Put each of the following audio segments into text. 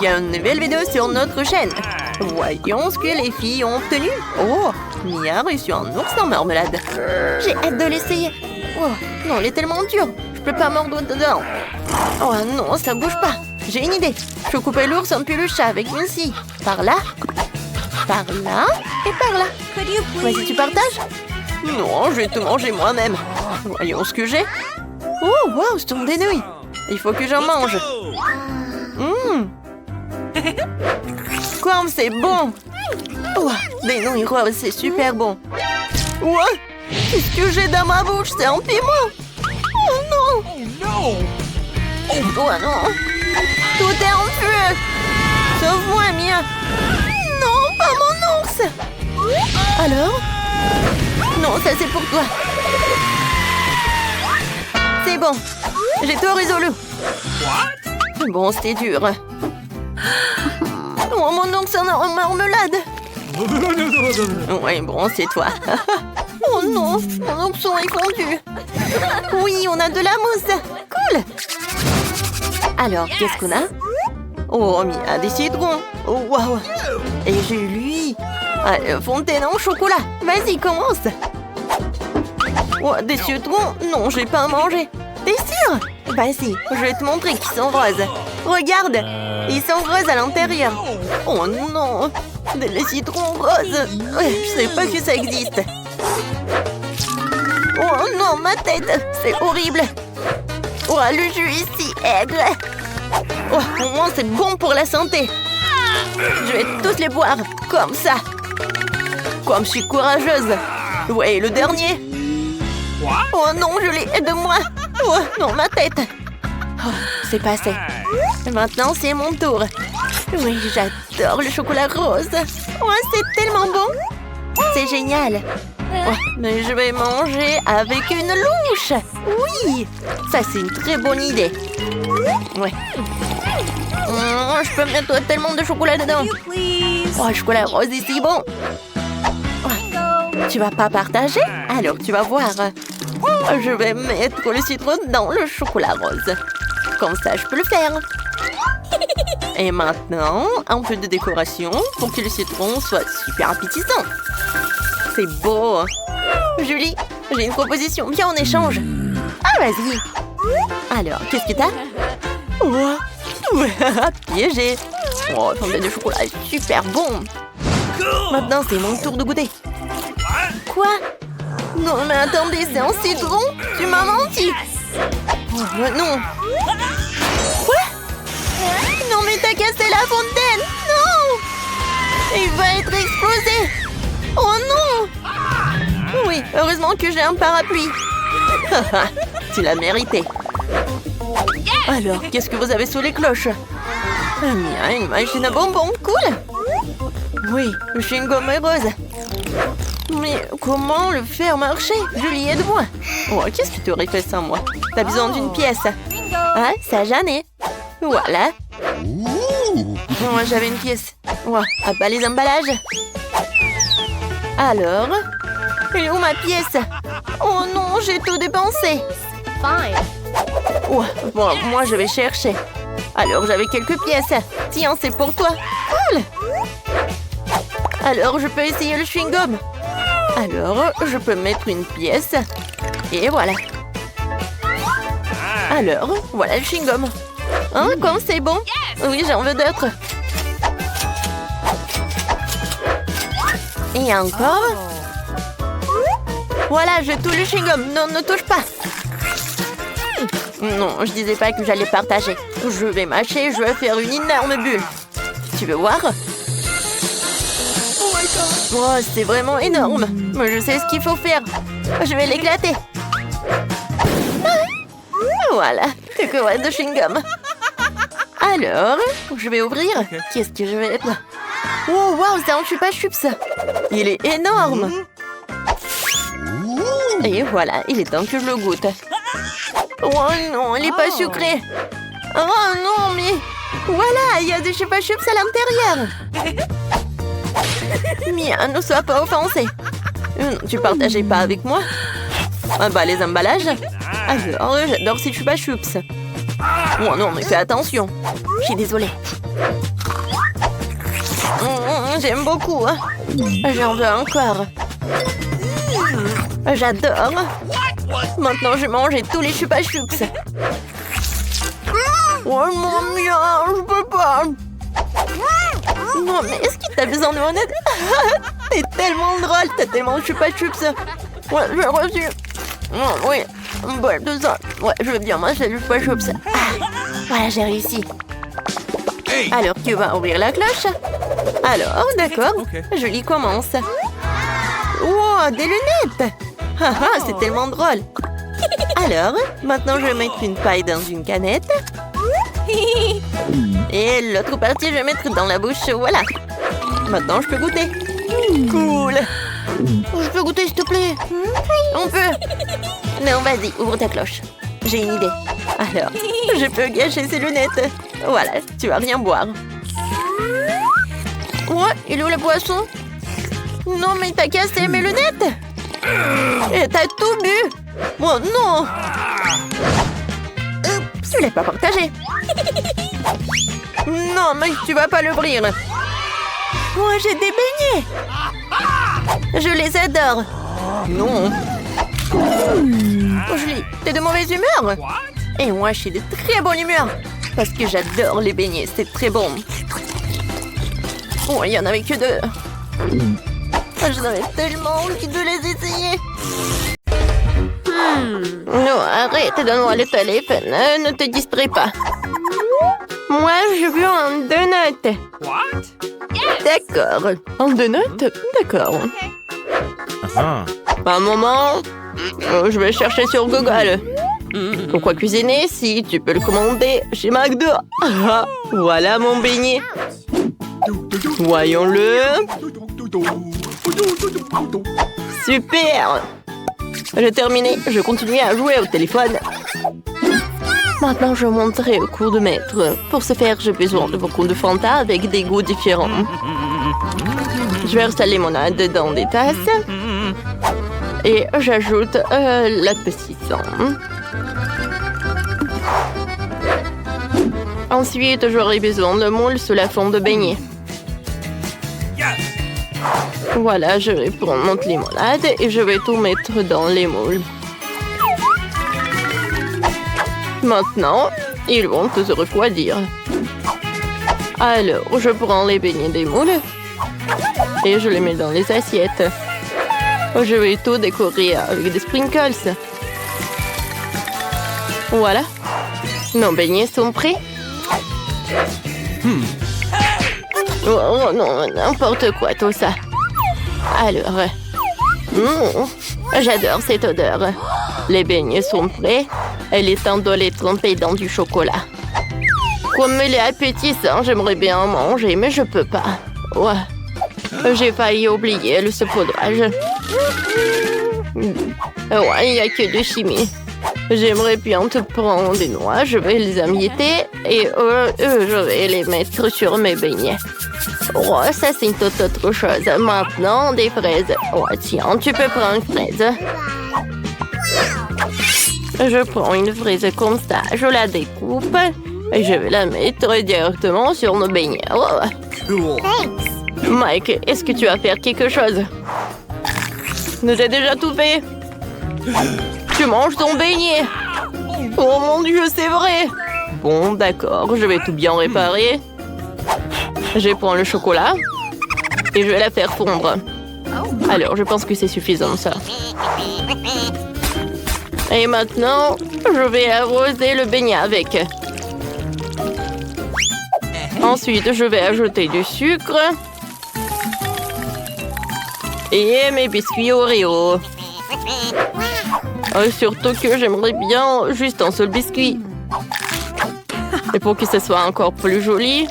Il y a une nouvelle vidéo sur notre chaîne. Voyons ce que les filles ont obtenu. Oh, Mia a reçu un ours en marmelade. J'ai hâte de l'essayer. Oh, non, il est tellement dur. Je peux pas mordre dedans. Oh non, ça bouge pas. J'ai une idée. Je peux couper l'ours en peluche avec une scie. Par là et par là. Vas-y, tu partages? Non, je vais tout manger moi-même. Voyons ce que j'ai. Oh, wow, ce sont des nouilles. Il faut que j'en mange. Comme c'est bon. Oh, des nouilles roses, c'est super bon. What? Qu'est-ce que j'ai dans ma bouche? C'est un piment. Oh non. Oh non. Tout est en feu. Sauve-moi, Mia. Non, pas mon ours. Alors? Non, ça c'est pour toi. C'est bon. J'ai tout résolu. Bon, c'était dur. Oh, mon oncle en marmelade. Oui, bon, c'est toi. Oh non, mon oncle est fondu. Oui, on a de la mousse. Cool. Alors, qu'est-ce qu'on a? Oh, Mia, des citrons. Oh, waouh. Et j'ai lui. Fontaine en chocolat. Vas-y, commence. Oh, des citrons? Non, je vais pas en manger. T'es sûr? Vas-y, je vais te montrer qu'ils sont roses. Regarde, ils sont roses à l'intérieur. Oh non, des citrons roses. Je sais pas que ça existe. Oh non, ma tête, c'est horrible. Oh, le jus est si aigre. Oh, au moins c'est bon pour la santé. Je vais tous les boire, comme ça. Comme je suis courageuse. Ouais, le dernier. Oh non, Julie, aide-moi. Oh non, ma tête. Oh, c'est passé. Maintenant, c'est mon tour. Oui, j'adore le chocolat rose. Oh, c'est tellement bon. C'est génial. Oh, mais je vais manger avec une louche. Oui, ça c'est une très bonne idée. Ouais. Je peux mettre tellement de chocolat dedans. Oh, le chocolat rose est si bon. Oh, tu vas pas partager? Alors tu vas voir. Je vais mettre le citron dans le chocolat rose. Comme ça, je peux le faire. Et maintenant, un peu de décoration pour que le citron soit super appétissant. C'est beau. Julie, j'ai une proposition. Viens en échange. Ah, vas-y. Alors, qu'est-ce que t'as? Oh, piégé. Oh, fontaine de chocolat est super bon. Maintenant, c'est mon tour de goûter. Quoi? Non, mais attendez, c'est un citron? Tu m'as menti. Oh, non. Quoi? Non, mais t'as cassé la fontaine. Non. Il va être explosé. Oh non. Oui, heureusement que j'ai un parapluie. Tu l'as mérité. Alors, qu'est-ce que vous avez sous les cloches? Mia, une machine à bonbons, cool. Oui, le chewing-gum est rose. Mais comment le faire marcher? Julie, aide-moi. Oh, qu'est-ce que tu aurais fait sans moi? T'as besoin d'une pièce. Ah, ça j'en ai. Voilà. Moi, j'avais une pièce. Ouais, à bas les emballages. Alors, elle est où ma pièce? Oh non, j'ai tout dépensé. Ouais, bon, moi je vais chercher. Alors, j'avais quelques pièces. Tiens, c'est pour toi. Cool. Alors, je peux essayer le chewing-gum. Alors, je peux mettre une pièce. Et voilà. Alors, voilà le chewing-gum. Hein, comme c'est bon. Oui, j'en veux d'autres. Et encore. Voilà, je touche le chewing-gum. Non, ne touche pas. Non, je disais pas que j'allais partager. Je vais mâcher, je vais faire une énorme bulle. Tu veux voir? Oh, c'est vraiment énorme. Mais je sais ce qu'il faut faire. Je vais l'éclater. Voilà, quelques de chewing-gum. Alors, je vais ouvrir. Qu'est-ce que je vais mettre? Oh, waouh, c'est un chupa-chups. Il est énorme. Et voilà, il est temps que je le goûte. Oh non, il n'est pas sucré. Oh non, mais... Voilà, il y a des chupa-chups à l'intérieur. Mia, ne sois pas offensée. Tu partageais pas avec moi? Ah bah, les emballages. Alors, j'adore ces chupa-chups. Oh non, mais fais attention. Je suis désolée. J'aime beaucoup. J'en veux encore. J'adore. Maintenant, je vais manger tous les chupa chups. Oh mon Dieu, je peux pas. Non, mais est-ce qu'il t'a besoin de mon aide? T'es tellement drôle, t'as tellement de chupa chups. Ouais, j'ai reçu. Oh, oui, bon, tout ça. Ouais, je veux bien manger le chupa chups. Voilà, j'ai réussi. Alors, tu vas ouvrir la cloche? Alors, d'accord, je lui commence. Wow, des lunettes! C'est tellement drôle. Alors, maintenant je vais mettre une paille dans une canette. Et l'autre partie, je vais mettre dans la bouche. Voilà. Maintenant, je peux goûter. Cool. Je peux goûter, s'il te plaît? On peut? Non, vas-y, ouvre ta cloche. J'ai une idée. Alors, je peux gâcher ces lunettes. Voilà, tu vas rien boire. Ouais, il est où le poisson? Non, mais t'as cassé mes lunettes. Et t'as tout bu. Oh non. Oups, je l'ai pas partagé. Non, mais tu vas pas l'ouvrir. Moi, j'ai des beignets. Je les adore. Non. Julie, t'es de mauvaise humeur? Et moi, je suis de très bonne humeur. Parce que j'adore les beignets, c'est très bon. Oh, il y en avait que 2. J'avais tellement envie de les essayer. Non, arrête, donne-moi le téléphone. Ne te distrais pas. Moi, je veux un donut. D'accord. Un donut? D'accord. Un moment. Je vais chercher sur Google. Pourquoi cuisiner si tu peux le commander chez McDo? Voilà mon beignet. Voyons-le. Super. J'ai terminé. Je continue à jouer au téléphone. Maintenant, je monterai au cours de maître. Pour ce faire, j'ai besoin de beaucoup de Fanta avec des goûts différents. Je verse la limonade dans des tasses. Et j'ajoute l'adoucissant. Ensuite, j'aurai besoin de moule sous la forme de beignet. Voilà, je vais prendre mon limonade et je vais tout mettre dans les moules. Maintenant, ils vont se refroidir. Alors, je prends les beignets des moules et je les mets dans les assiettes. Je vais tout décorer avec des sprinkles. Voilà. Nos beignets sont prêts. Oh non, n'importe quoi tout ça. Alors, j'adore cette odeur. Les beignets sont prêts. Il est temps de les tremper dans du chocolat. Comme il est appétissant, j'aimerais bien en manger, mais je peux pas. Ouais. J'ai failli oublier le saupoudrage. Ouais, il n'y a que de chimie. J'aimerais bien te prendre des noix, je vais les emietter et je vais les mettre sur mes beignets. Oh, ça c'est une toute autre chose. Maintenant, des fraises. Oh, tiens, tu peux prendre une fraise. Je prends une fraise comme ça, je la découpe et je vais la mettre directement sur nos beignets. Oh. Mike, est-ce que tu vas faire quelque chose? J'ai déjà tout fait. Tu manges ton beignet. Oh mon Dieu, c'est vrai. Bon, d'accord, je vais tout bien réparer. Je prends le chocolat et je vais la faire fondre. Alors, je pense que c'est suffisant, ça. Et maintenant, je vais arroser le beignet avec. Ensuite, je vais ajouter du sucre. Et mes biscuits Oreo. Surtout que j'aimerais bien juste un seul biscuit. Et pour que ce soit encore plus joli,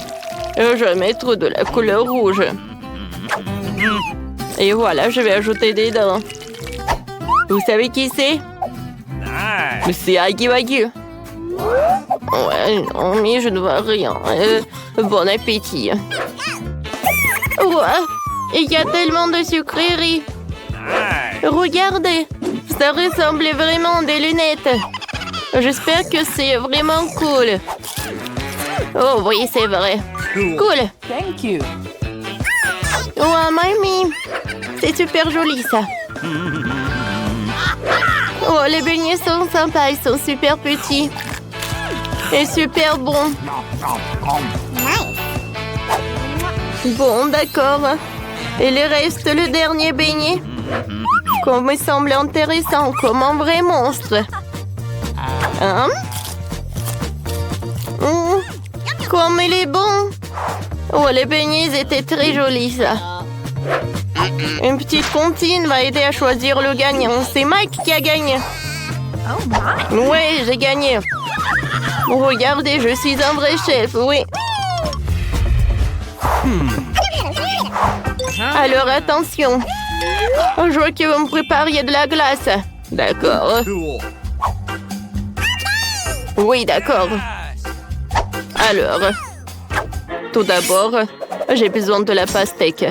je vais mettre de la couleur rouge. Et voilà, je vais ajouter des dents. Vous savez qui c'est? C'est Aggy Waggy. Ouais, non, mais je ne vois rien. Bon appétit. Ouais, il y a tellement de sucreries. Regardez, ça ressemble vraiment à des lunettes. J'espère que c'est vraiment cool. Oh oui, c'est vrai. Cool. Thank you. Oh, mamie! C'est super joli, ça. Oh, les beignets sont sympas. Ils sont super petits. Et super bons. Bon, d'accord. Et il reste le dernier beignet. Comme il semble intéressant, comme un vrai monstre. Hein? Comme il est bon. Oh, les beignets ils étaient très jolis, ça. Une petite comptine va aider à choisir le gagnant. C'est Mike qui a gagné. Oui, j'ai gagné. Regardez, je suis un vrai chef, oui. Alors, attention. Je veux que vous me prépariez de la glace. D'accord. Oui, d'accord. Alors, tout d'abord, j'ai besoin de la pastèque.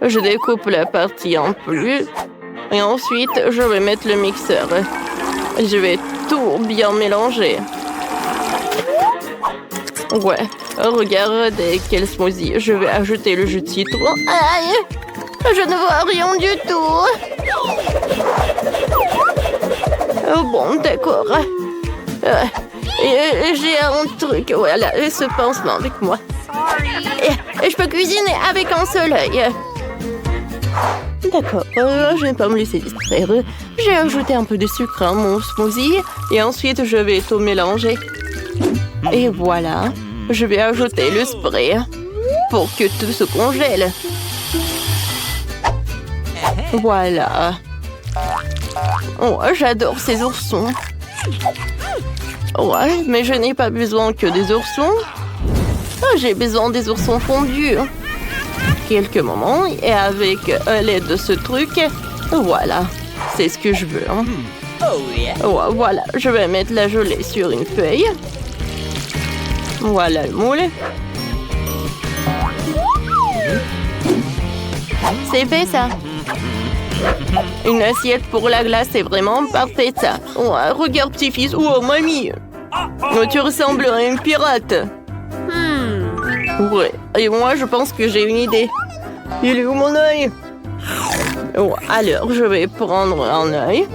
Je découpe la partie en plus. Et ensuite, je vais mettre le mixeur. Je vais tout bien mélanger. Ouais, regardez quel smoothie. Je vais ajouter le jus de citron. Aïe! Je ne vois rien du tout. Bon, d'accord. J'ai un truc, voilà, ce pansement avec moi. Et je peux cuisiner avec un seul œil. D'accord, je ne vais pas me laisser distraire. J'ai ajouté un peu de sucre à mon smoothie et ensuite je vais tout mélanger. Et voilà, je vais ajouter le spray pour que tout se congèle. Voilà. Oh, j'adore ces oursons. Ouais, mais je n'ai pas besoin que des oursons. Oh, j'ai besoin des oursons fondus. Quelques moments et avec l'aide de ce truc, voilà, c'est ce que je veux. Oh, voilà, je vais mettre la gelée sur une feuille. Voilà le moule. C'est fait ça. Une assiette pour la glace, c'est vraiment parfait ça. Oh, regarde petit-fils. Oh, mamie. Oh, tu ressembles à une pirate. Ouais, et moi je pense que j'ai une idée. Il est où mon œil? Oh, alors je vais prendre un œil.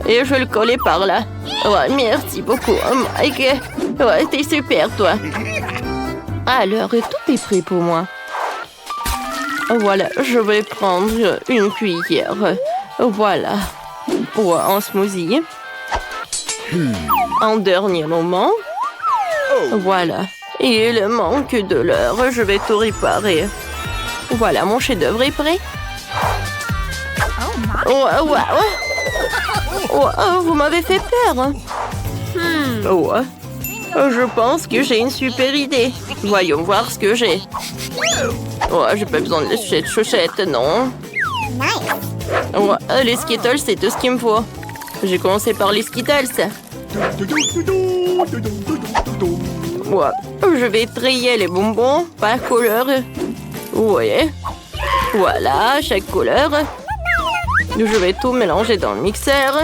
Et je vais le coller par là. Ouais, merci beaucoup, Mike. Ouais, t'es super, toi. Alors, tout est prêt pour moi. Voilà, je vais prendre une cuillère. Voilà, pour un smoothie. En dernier moment. Voilà. Et il manque de l'heure, je vais tout réparer. Voilà, mon chef-d'œuvre est prêt. Vous m'avez fait peur. Je pense que j'ai une super idée. Voyons voir ce que j'ai. J'ai pas besoin de cette chaussette, non. Les Skittles, c'est tout ce qu'il me faut. J'ai commencé par les Skittles. Je vais trier les bonbons par couleur. Ouais. Voilà, chaque couleur. Je vais tout mélanger dans le mixeur.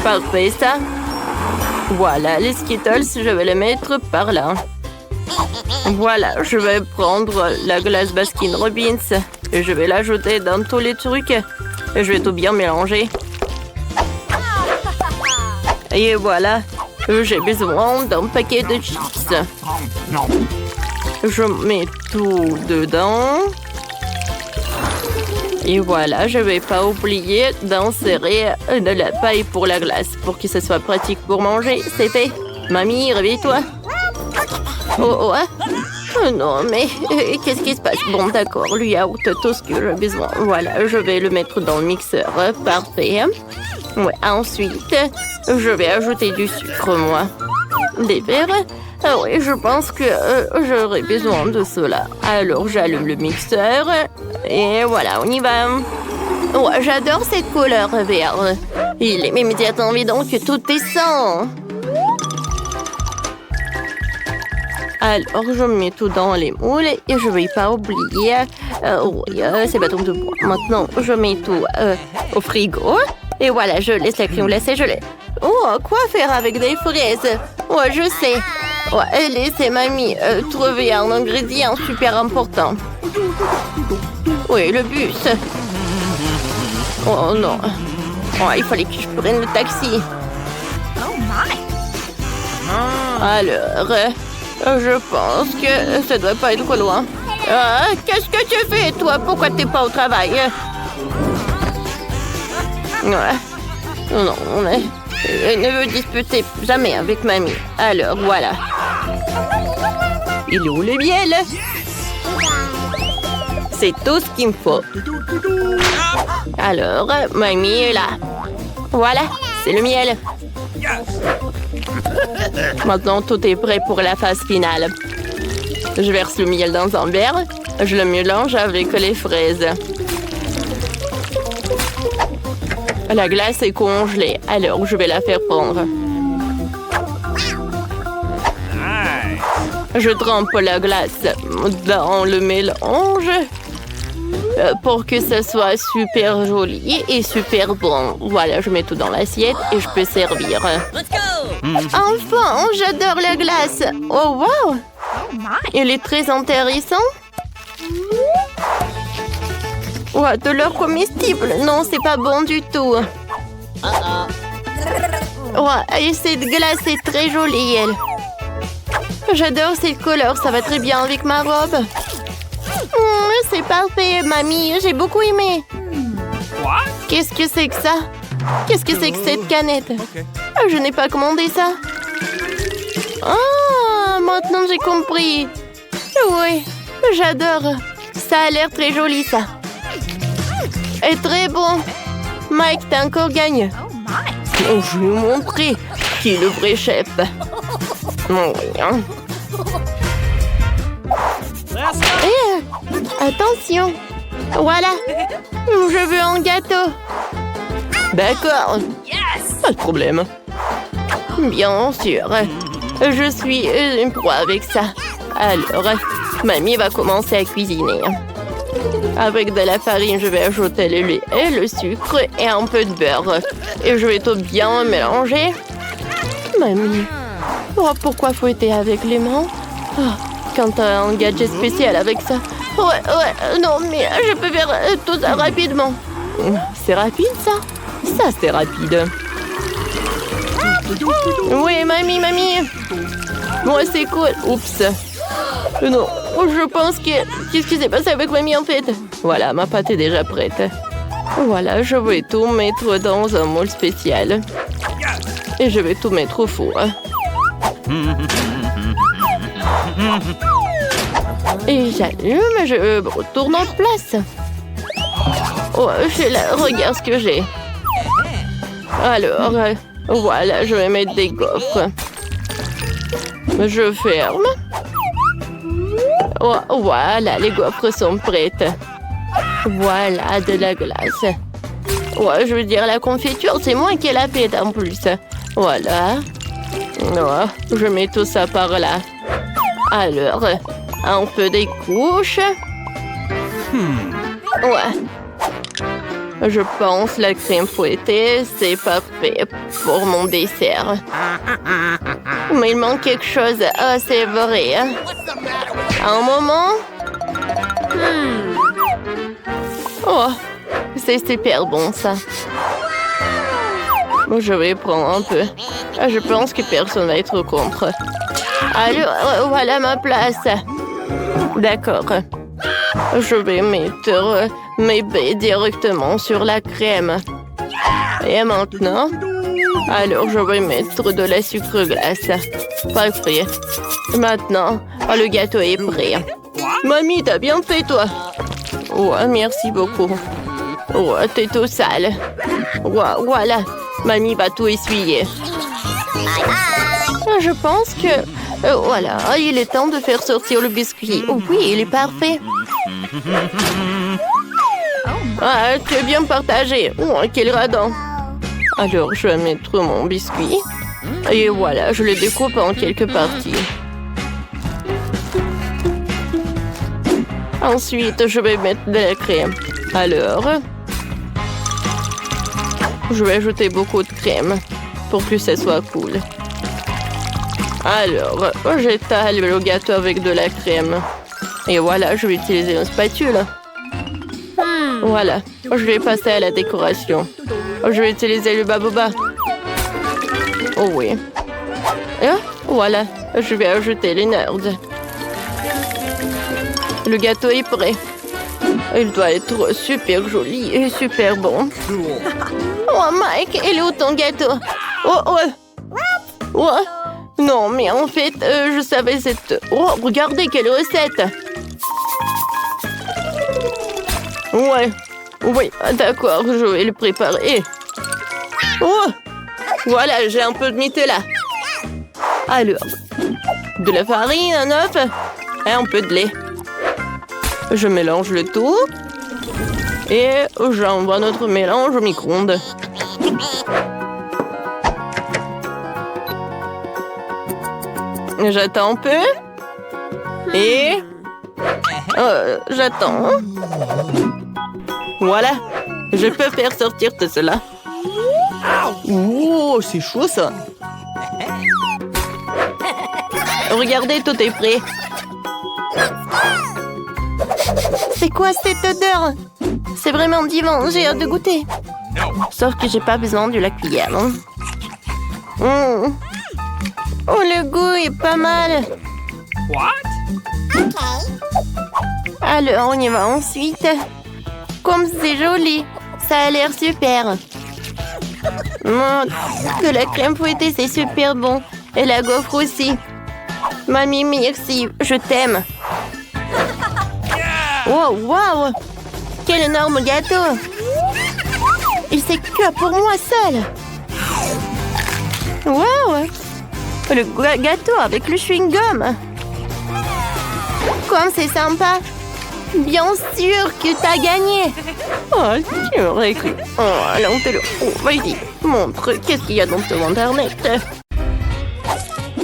Parfait, ça. Voilà, les Skittles, je vais les mettre par là. Voilà, je vais prendre la glace Baskin Robbins et je vais l'ajouter dans tous les trucs. Et je vais tout bien mélanger. Et voilà, j'ai besoin d'un paquet de chips. Je mets tout dedans. Et voilà, je ne vais pas oublier d'insérer de la paille pour la glace pour que ce soit pratique pour manger. C'est fait. Mamie, réveille-toi. Oh, non, mais qu'est-ce qui se passe? Bon, d'accord, le yaourt, tout ce que j'ai besoin. Voilà, je vais le mettre dans le mixeur. Parfait. Ouais, ensuite, je vais ajouter du sucre, moi. Des verres. Ah oui, je pense que j'aurai besoin de cela. Alors, j'allume le mixeur. Et voilà, on y va. Ouais, j'adore cette couleur vert. Il est immédiatement évident que tout est sain. Alors, je mets tout dans les moules et je ne vais pas oublier ces bâtons de bois. Maintenant, je mets tout au frigo. Et voilà, je laisse la crème glacée, je l'ai. Oh, quoi faire avec des fraises? Ouais, je sais. Ouais, laissez mamie trouver un ingrédient super important. Oui, le bus. Oh non. Oh, il fallait que je prenne le taxi. Alors, je pense que ça doit pas être loin. Qu'est-ce que tu fais, toi? Pourquoi t'es pas au travail? Ouais. Non, ne me disputez jamais avec mamie. Alors, voilà. Il est où le miel? C'est tout ce qu'il me faut. Alors, mamie est là. Voilà, c'est le miel. Maintenant, tout est prêt pour la phase finale. Je verse le miel dans un verre. Je le mélange avec les fraises. La glace est congelée, alors je vais la faire fondre. Je trempe la glace dans le mélange pour que ce soit super joli et super bon. Voilà, je mets tout dans l'assiette et je peux servir. Enfin, j'adore la glace. Oh, wow! Il est très intéressant. Ouais, de l'or comestible. Non, c'est pas bon du tout. Ouais, et cette glace est très jolie, elle. J'adore cette couleur, ça va très bien avec ma robe. C'est parfait, mamie, j'ai beaucoup aimé. Qu'est-ce que c'est que ça? Qu'est-ce que c'est que cette canette? Je n'ai pas commandé ça. Ah, maintenant j'ai compris. Oui, j'adore. Ça a l'air très joli, ça. Et très bon. Mike, t'as encore gagné. Oh, je vais vous montrer qui est le vrai chef. Oh, oui, hein. Attention. Voilà. Je veux un gâteau. D'accord. Pas de problème. Bien sûr. Je suis une proie avec ça. Alors, mamie va commencer à cuisiner. Avec de la farine, je vais ajouter le lait et le sucre et un peu de beurre. Et je vais tout bien mélanger. Mamie, pourquoi fouetter avec les mains? Quand t'as un gadget spécial avec ça. Ouais, non, mais je peux faire tout ça rapidement. C'est rapide, ça? Ça, c'est rapide. Oui, mamie. Moi, c'est cool. Oups. Non, je pense que... Qu'est-ce qui s'est passé avec mamie, en fait? Voilà, ma pâte est déjà prête. Voilà, je vais tout mettre dans un moule spécial. Et je vais tout mettre au four. Et j'allume, je retourne en place. Oh, regarde ce que j'ai. Alors, voilà, je vais mettre des gaufres. Je ferme. Oh, voilà, les gaufres sont prêtes. Voilà, de la glace. Ouais, je veux dire, la confiture, c'est moi qui l'ai faite en plus. Voilà. Oh, je mets tout ça par là. Alors, un peu des couches. Ouais. Je pense la crème fouettée, c'est parfait pour mon dessert. Mais il manque quelque chose. Ah, c'est vrai. Un moment. Oh, c'est super bon, ça. Je vais prendre un peu. Je pense que personne va être contre. Alors, voilà ma place. D'accord. Je vais mettre mes baies directement sur la crème. Et maintenant, alors je vais mettre de la sucre glace. Parfait. Maintenant, le gâteau est prêt. Mamie, t'as bien fait, toi. Ouais, merci beaucoup. Ouais, t'es tout sale. Ouais, voilà. Mamie va tout essuyer. Je pense que... voilà, il est temps de faire sortir le biscuit. Oh, oui, il est parfait. Ah, tu es bien partagé. Oh, quel radin. Alors, je vais mettre mon biscuit. Et voilà, je le découpe en quelques parties. Ensuite, je vais mettre de la crème. Alors, je vais ajouter beaucoup de crème pour que ça soit cool. Alors, j'étale le gâteau avec de la crème. Et voilà, je vais utiliser une spatule. Voilà, je vais passer à la décoration. Je vais utiliser le baboba. Oh oui. Et voilà, je vais ajouter les nerds. Le gâteau est prêt. Il doit être super joli et super bon. Oh Mike, il est où ton gâteau? Oh, non, mais en fait, je savais cette... Oh, regardez quelle recette! Ouais, oui, d'accord, je vais le préparer. Oh, voilà, j'ai un peu de Nutella. Alors, de la farine, un œuf et un peu de lait. Je mélange le tout et j'envoie notre mélange au micro-ondes. J'attends un peu et j'attends. Voilà, je peux faire sortir tout cela. Oh, c'est chaud ça. Regardez, tout est prêt. C'est quoi cette odeur? C'est vraiment divin, j'ai hâte de goûter. Sauf que j'ai pas besoin de la cuillère. Oh, le goût est pas mal. Alors, on y va ensuite. Comme c'est joli, ça a l'air super. De la crème fouettée, c'est super bon. Et la gaufre aussi. Mamie, merci, je t'aime. Oh, wow! Quel énorme gâteau! Il c'est que pour moi seul. Wow! Le gâteau avec le chewing-gum. Comme c'est sympa. Bien sûr que t'as gagné. Oh, tu aurais cru. Oh, alors vas-y, montre. Qu'est-ce qu'il y a dans ton internet?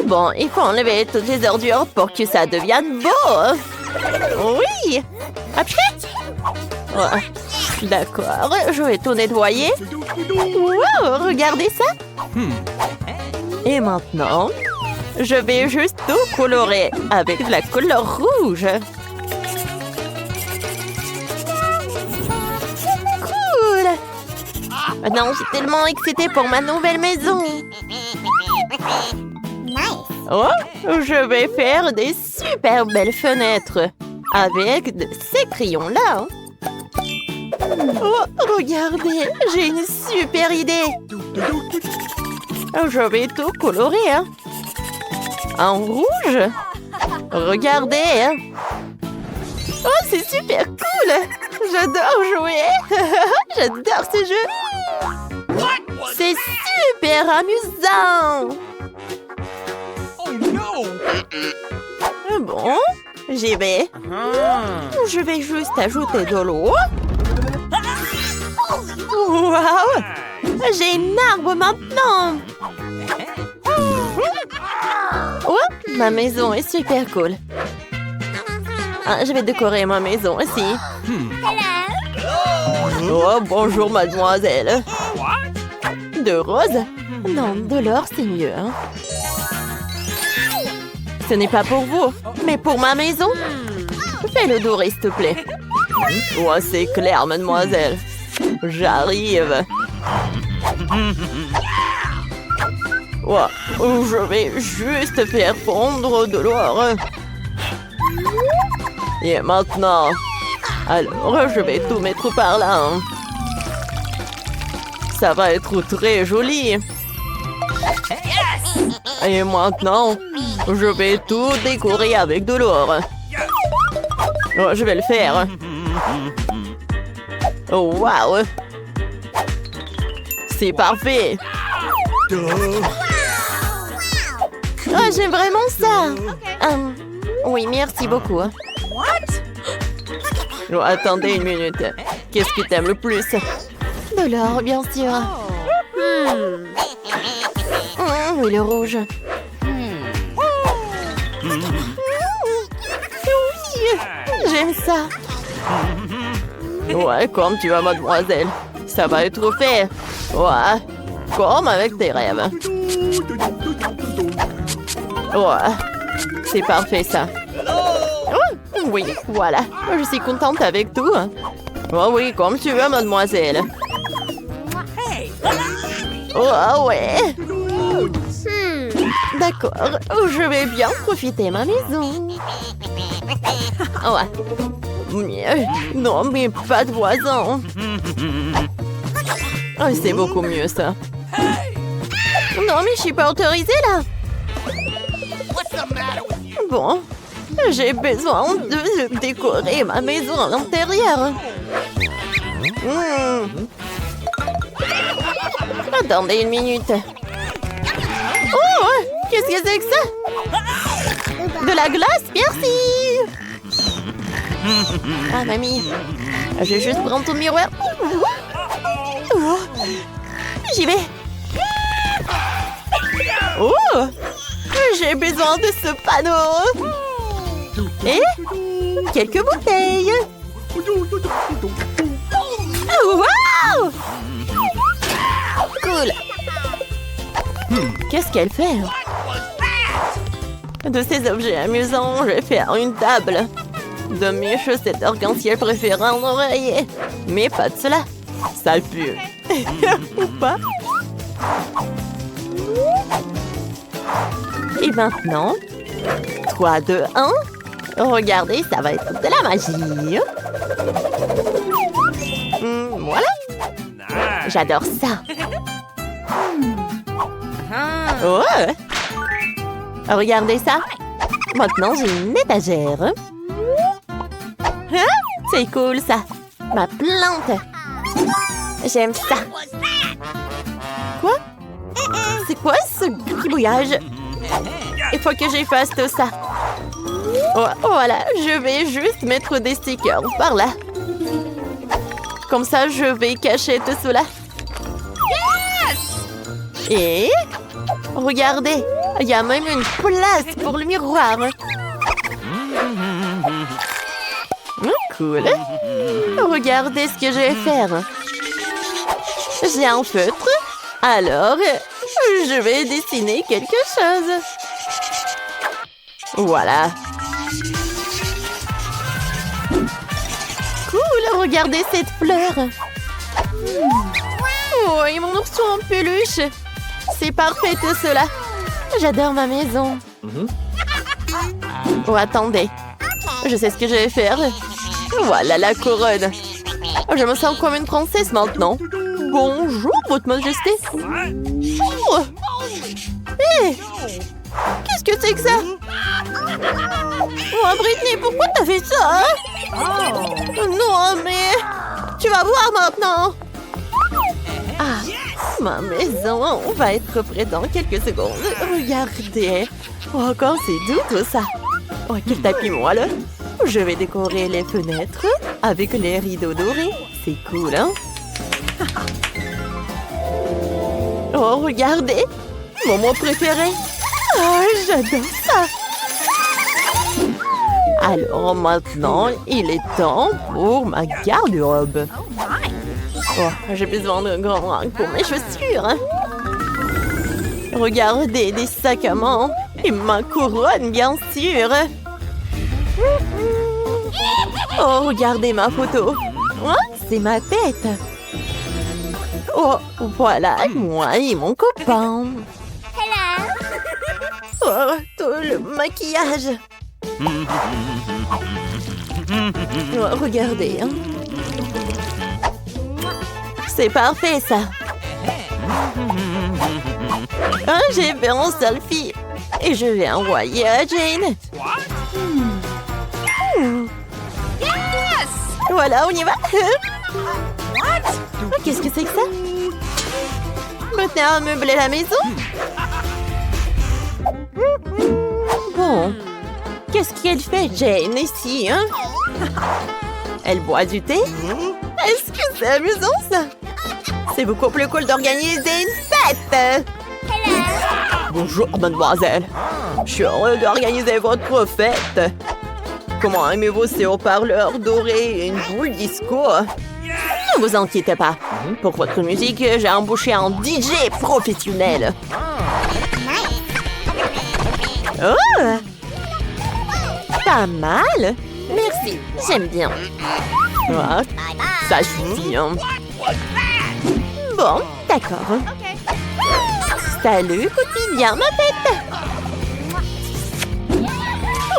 Bon, il faut enlever toutes les ordures pour que ça devienne beau. Oui. Après. Oh, d'accord, je vais tout nettoyer. Wow, regardez ça. Et maintenant, je vais juste tout colorer avec de la couleur rouge. Cool! Maintenant, je suis tellement excitée pour ma nouvelle maison. Oh, je vais faire des super belles fenêtres avec ces crayons-là. Oh, regardez, j'ai une super idée. Je vais tout colorer. En rouge. Regardez. Oh, c'est super cool. J'adore jouer. J'adore ce jeu. C'est super amusant. Bon, j'y vais. Je vais juste ajouter de l'eau. Wow! J'ai une arbre maintenant. Oh, ma maison est super cool. Je vais décorer ma maison aussi. Oh, bonjour, mademoiselle. De rose? Non, de l'or, c'est mieux. Ce n'est pas pour vous, mais pour ma maison. Fais-le doré, s'il te plaît. Oh, c'est clair, mademoiselle. J'arrive. Oh, je vais juste faire fondre de l'or. Et maintenant, alors je vais tout mettre par là. Ça va être très joli. Et maintenant, je vais tout décorer avec de l'or. Oh, je vais le faire. Oh, wow! C'est parfait! Oh, j'aime vraiment ça! Oui, merci beaucoup. Oh, attendez une minute. Qu'est-ce que t'aimes le plus? De l'or, bien sûr. Oui, le rouge. Oui, j'aime ça. Ouais, comme tu vas, mademoiselle. Ça va être fait. Ouais, comme avec tes rêves. Oh, c'est parfait, ça. Oh, oui, voilà. Je suis contente avec tout. Oh oui, comme tu veux, mademoiselle. Oh, ouais. D'accord, je vais bien profiter de ma maison. Ouais. Non, mais pas de voisins. Oh, c'est beaucoup mieux, ça. Non, mais je suis pas autorisée, là. Bon, j'ai besoin de décorer ma maison à l'intérieur. Attendez une minute. Oh, qu'est-ce que c'est que ça? De la glace, merci. Ah, mamie, je vais juste prendre ton miroir. Oh, j'y vais. Oh, j'ai besoin de ce panneau. Et quelques bouteilles. Wow! Cool. Qu'est-ce qu'elle fait? De ces objets amusants, je vais faire une table. De mes chaussettes arc-en-ciel préférées en oreiller. Mais pas de cela. Ça pue. Ou pas? Et maintenant, 3, 2, 1. Regardez, ça va être de la magie. Voilà. J'adore ça. Oh! Regardez ça. Maintenant, j'ai une étagère. Hein? C'est cool, ça. Ma plante. J'aime ça. Quoi? C'est quoi ce gribouillage? Il faut que j'efface tout ça. Oh, voilà, je vais juste mettre des stickers par là. Comme ça, je vais cacher tout cela. Et regardez, il y a même une place pour le miroir. Cool. Regardez ce que je vais faire. J'ai un feutre. Alors, je vais dessiner quelque chose. Voilà. Cool, regardez cette fleur. Oh, et mon ourson en peluche. C'est parfait tout cela. J'adore ma maison. Oh, attendez. Je sais ce que je vais faire. Voilà la couronne. Je me sens comme une princesse maintenant. Bonjour, votre majesté. Oh. Hey. Qu'est-ce que c'est que ça? Oh, Britney, pourquoi t'as fait ça? Non, mais... Tu vas voir maintenant. Ah, ma maison va être prête dans quelques secondes. Regardez. Oh, encore c'est doux tout ça. Oh, quel tapis moelleux. Je vais décorer les fenêtres avec les rideaux dorés. C'est cool, hein? Oh, regardez. Mon mot préféré. Oh, j'adore ça. Alors maintenant, il est temps pour ma garde-robe. Oh, j'ai besoin d'un grand rack pour mes chaussures. Regardez, des sacs à main. Et ma couronne, bien sûr. Oh, regardez ma photo. Oh, c'est ma tête. Oh, voilà, moi et mon copain. Oh, tout le maquillage. Oh, regardez. Hein. C'est parfait, ça. Hein, j'ai fait un selfie. Et je vais envoyer à Jane. Voilà, on y va. Oh, qu'est-ce que c'est que ça? Maintenant, meubler la maison. Bon. Qu'est-ce qu'elle fait, Jane, ici, hein? Elle boit du thé? Est-ce que c'est amusant, ça? C'est beaucoup plus cool d'organiser une fête! Bonjour, mademoiselle. Je suis heureux d'organiser votre fête. Comment aimez-vous ces haut-parleurs dorés et une boule disco? Ne vous inquiétez pas. Pour votre musique, j'ai embauché un DJ professionnel. Oh! Pas mal. Merci, j'aime bien. Ah, ça suffit. Hein. Bon, d'accord. Salut, quotidien, ma tête.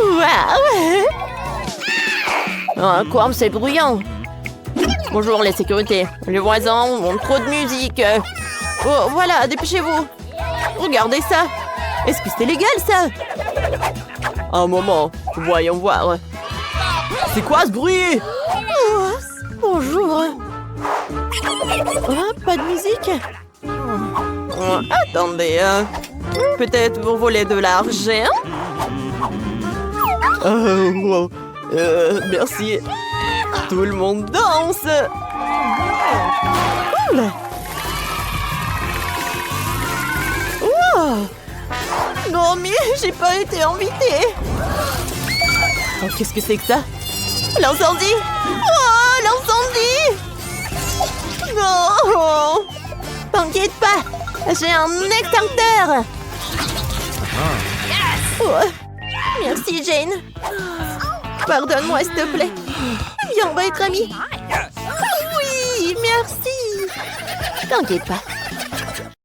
Waouh! Oh, quoi, c'est bruyant. Bonjour, les sécurités. Les voisins ont trop de musique. Oh, voilà, dépêchez-vous. Regardez ça. Est-ce que c'est légal, ça? Un moment, voyons voir. C'est quoi ce bruit? Oh, bonjour. Oh, pas de musique. Oh, attendez. Peut-être vous voulez de l'argent? Oh, merci. Tout le monde danse. Cool. Wow. Non, mais j'ai pas été invitée. Oh, qu'est-ce que c'est que ça? L'incendie! Oh, l'incendie! Non! T'inquiète pas, j'ai un extincteur. Oh. Merci, Jane. Pardonne-moi, s'il te plaît. Viens, on va être amis. Oui, merci. T'inquiète pas.